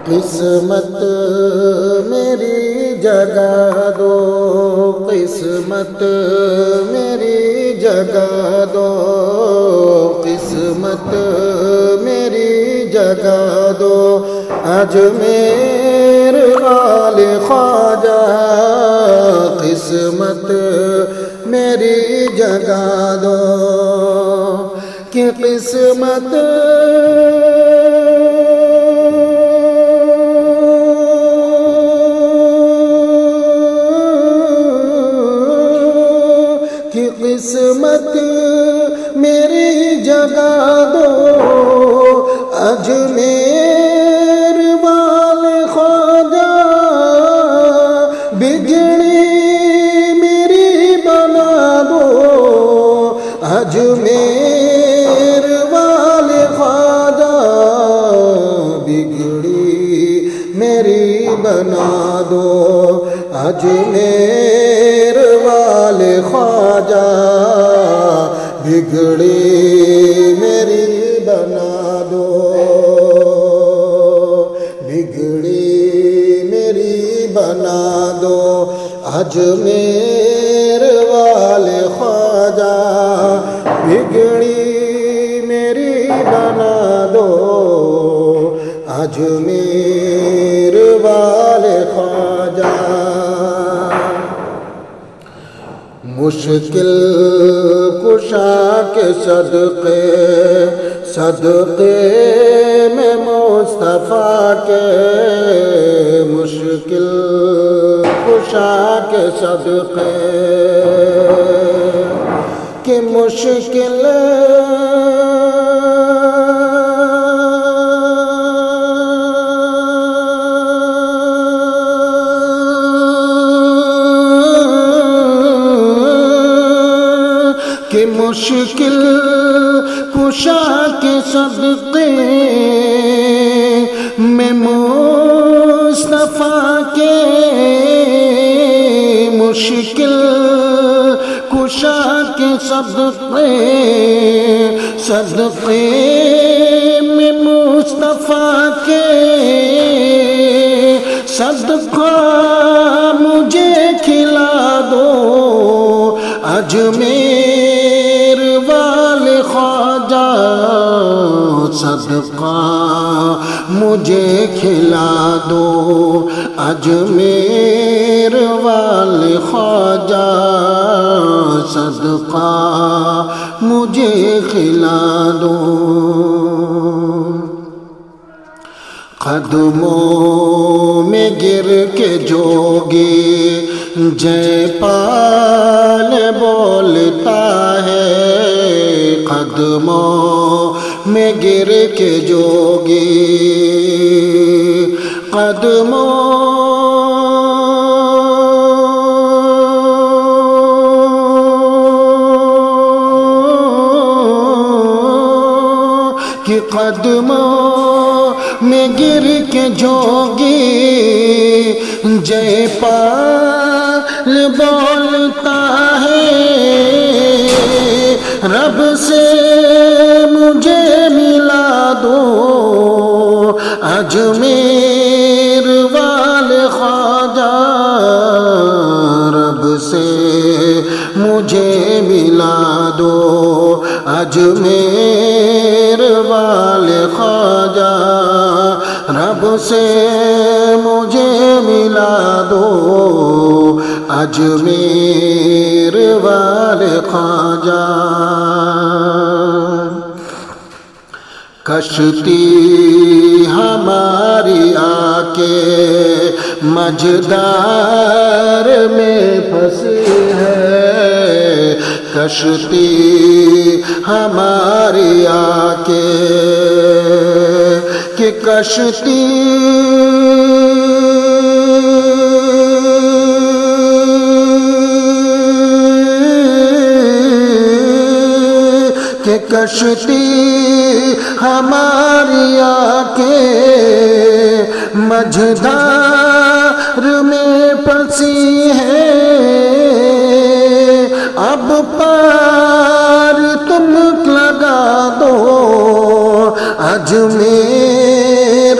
قسمت میری جگہ دو، قسمت میری جگہ دو، قسمت میری جگہ دو، اجمیر والے خواجہ قسمت میری جگہ دو، کہ قسمت قسمت میری جگہ دو، اجمیر والے خواجہ بگڑی میری بنا دو، اجمیر والے خواجہ بگڑی میری بنا دو، اجمیر والے خواجہ بگڑی میری بنا دو، بگڑی میری بنا دو، اجمیر والے خواجہ بگڑی میری بنا دو، اجمیر والے خواجہ۔ مشکل کشا کے صدقے صدقے میں مصطفیٰ کے، مشکل کشا کے صدقے کہ مشکل کہ مشکل کشا کے صدقے میں مصطفیٰ کے، مشکل کشا کے صدقے صدقے میں مصطفیٰ کے، صدقہ مجھے کھلا دو، اجمیر والے خواجہ صدقہ مجھے کھلا دو، اجمیر والے خواجہ صدقہ مجھے کھلا دو۔ قدموں میں گر کے جوگی جے پال بولتا ہے، قدموں میں گر کے جوگی قدموں کی قدموں میں گر کے جوگی جے پال بولتا ہے، رب سے مجھے ملا دو، اجمیر والے خواجہ رب سے مجھے ملا دو، اجمیر والے خواجہ رب سے مجھے ملا دو، اجمیر والے خواجہ۔ کشتی ہماری آ کے مجدار میں پھنسی ہے، کشتی ہماری آ کے کہ کشتی کہ کشتی ہماری آ کے مجدار میں پھنسی ہے، اب پار تم لگا دو، اجمیر